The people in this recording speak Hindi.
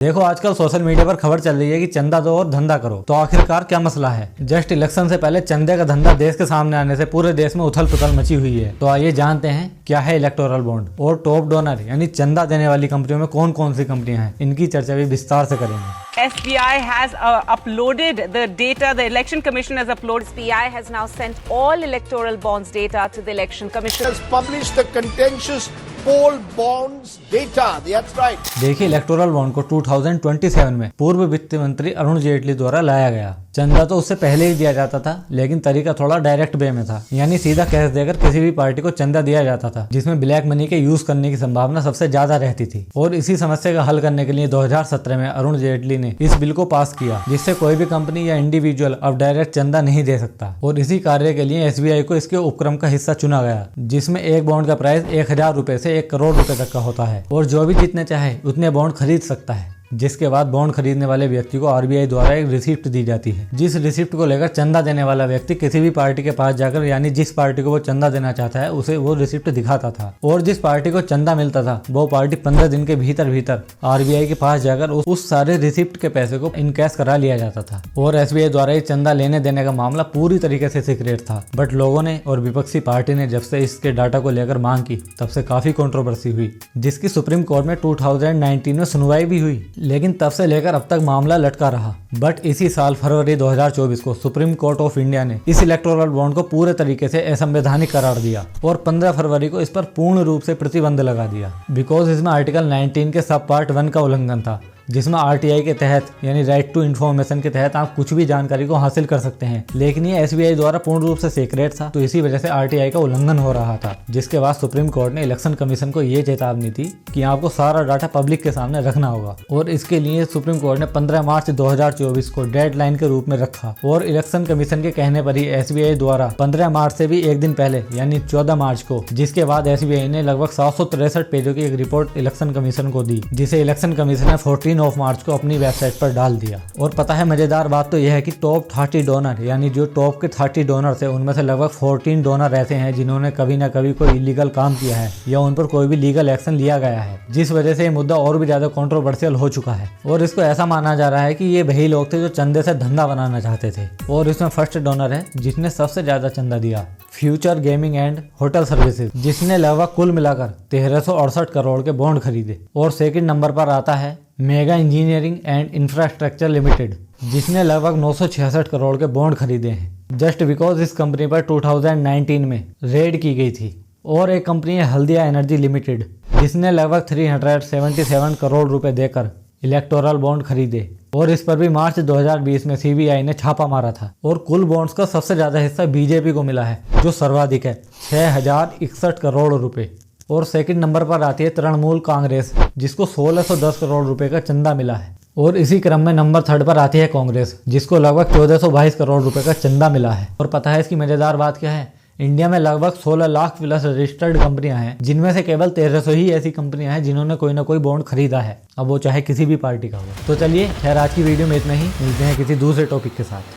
देखो आजकल सोशल मीडिया पर खबर चल रही है कि चंदा दो और धंधा करो। तो आखिरकार क्या मसला है? जस्ट इलेक्शन से पहले चंदे का धंधा देश के सामने आने से पूरे देश में उथल पुथल मची हुई है। तो आइए जानते हैं क्या है इलेक्टोरल बॉन्ड और टॉप डोनर यानी चंदा देने वाली कंपनियों में कौन कौन सी कंपनियां हैं। इनकी चर्चा भी विस्तार से करेंगे। SBI has uploaded the data. The Election Commission has uploaded. SBI has now sent all electoral bonds data to the Election Commission. Has published the contentious poll bonds data. That's right. देखिए इलेक्टोरल बॉन्ड को 2027 में पूर्व वित्त मंत्री अरुण जेटली द्वारा लाया गया। चंदा तो उससे पहले ही दिया जाता था, लेकिन तरीका थोड़ा डायरेक्ट वे में था, यानी सीधा कैश देकर किसी भी पार्टी को चंदा दिया जाता था, जिसमें ब्लैक मनी के यूज करने की संभावना सबसे ज्यादा रहती थी। और इसी समस्या का हल करने के लिए 2017 में अरुण जेटली ने इस बिल को पास किया, जिससे कोई भी कंपनी या इंडिविजुअल अब डायरेक्ट चंदा नहीं दे सकता। और इसी कार्य के लिए SBI को इसके उपक्रम का हिस्सा चुना गया, जिसमें एक बॉन्ड का प्राइस 1000 रुपए से 1 करोड़ रुपए तक का होता है और जो भी जितने चाहे उतने बॉन्ड खरीद सकता है। जिसके बाद बॉन्ड खरीदने वाले व्यक्ति को RBI द्वारा एक रिसिप्ट दी जाती है, जिस रिसिप्ट को लेकर चंदा देने वाला व्यक्ति किसी भी पार्टी के पास जाकर यानी जिस पार्टी को वो चंदा देना चाहता है उसे वो रिसिप्ट दिखाता था। और जिस पार्टी को चंदा मिलता था वो पार्टी 15 दिन के भीतर RBI के पास जाकर उस सारे रिसिप्ट के पैसे को इनकैश करा लिया जाता था। और SBI द्वारा ये चंदा लेने देने का मामला पूरी तरीके से सीक्रेट था, बट लोगों ने और विपक्षी पार्टी ने जब से इसके डाटा को लेकर मांग की तब से काफी कंट्रोवर्सी हुई, जिसकी सुप्रीम कोर्ट में 2019 में सुनवाई भी हुई, लेकिन तब से लेकर अब तक मामला लटका रहा। बट इसी साल फरवरी 2024 को सुप्रीम कोर्ट ऑफ इंडिया ने इस इलेक्टोरल बॉन्ड को पूरे तरीके से असंवैधानिक करार दिया और 15 फरवरी को इस पर पूर्ण रूप से प्रतिबंध लगा दिया, बिकॉज इसमें आर्टिकल 19 के सब पार्ट 1 का उल्लंघन था, जिसमें RTI के तहत यानी राइट टू इन्फॉर्मेशन के तहत आप कुछ भी जानकारी को हासिल कर सकते हैं, लेकिन ये SBI द्वारा पूर्ण रूप से सीक्रेट था, तो इसी वजह से RTI का उल्लंघन हो रहा था। जिसके बाद सुप्रीम कोर्ट ने इलेक्शन कमीशन को ये चेतावनी दी कि आपको सारा डाटा पब्लिक के सामने रखना होगा और इसके लिए सुप्रीम कोर्ट ने 15 मार्च 2024 को डेडलाइन के रूप में रखा। और इलेक्शन कमीशन के कहने पर ही SBI द्वारा 15 मार्च से भी एक दिन पहले यानी 14 मार्च को, जिसके बाद SBI ने लगभग 763 पेजों की एक रिपोर्ट इलेक्शन कमीशन को दी, जिसे इलेक्शन कमीशन ने 14 मार्च को अपनी वेबसाइट पर डाल दिया। और पता है मजेदार बात तो यह है कि टॉप 30 डोनर यानी जो टॉप के 30 डोनर थे उनमें से लगभग 14 डोनर ऐसे हैं जिन्होंने कभी ना कभी कोई इलीगल काम किया है या उन पर कोई भी लीगल एक्शन लिया गया है, जिस वजह से ये मुद्दा और भी ज्यादा कंट्रोवर्शियल हो चुका है। और इसको ऐसा माना जा रहा है कि ये वही लोग थे जो चंदे से धंधा बनाना चाहते थे। और इसमें फर्स्ट डोनर है जिसने सबसे ज्यादा चंदा दिया, future gaming and hotel services, जिसने लगभग कुल मिलाकर 1368 करोड़ के बॉन्ड खरीदे। और सेकंड नंबर पर आता है mega engineering and infrastructure limited, जिसने लगभग 966 करोड़ के बॉन्ड खरीदे हैं, जस्ट बिकॉज इस कंपनी पर 2019 में रेड की गई थी। और एक कंपनी है हल्दिया एनर्जी लिमिटेड, जिसने लगभग 377 करोड़ रुपए देकर इलेक्टोरल बॉन्ड खरीदे और इस पर भी मार्च 2020 में CBI ने छापा मारा था। और कुल बॉन्ड्स का सबसे ज्यादा हिस्सा BJP को मिला है, जो सर्वाधिक है 6061 करोड़ रुपए। और सेकंड नंबर पर आती है तृणमूल कांग्रेस, जिसको 1610 करोड़ रुपए का चंदा मिला है। और इसी क्रम में नंबर 3 पर आती है कांग्रेस, जिसको लगभग 1422 करोड़ रुपए का चंदा मिला है। और पता है इसकी मजेदार बात क्या है? इंडिया में लगभग 16 लाख प्लस रजिस्टर्ड कंपनियां हैं, जिनमें से केवल 1300 ही ऐसी कंपनियां हैं जिन्होंने कोई ना कोई बॉन्ड खरीदा है, अब वो चाहे किसी भी पार्टी का हो। तो चलिए खैर आज की वीडियो में इतना ही, मिलते हैं किसी दूसरे टॉपिक के साथ।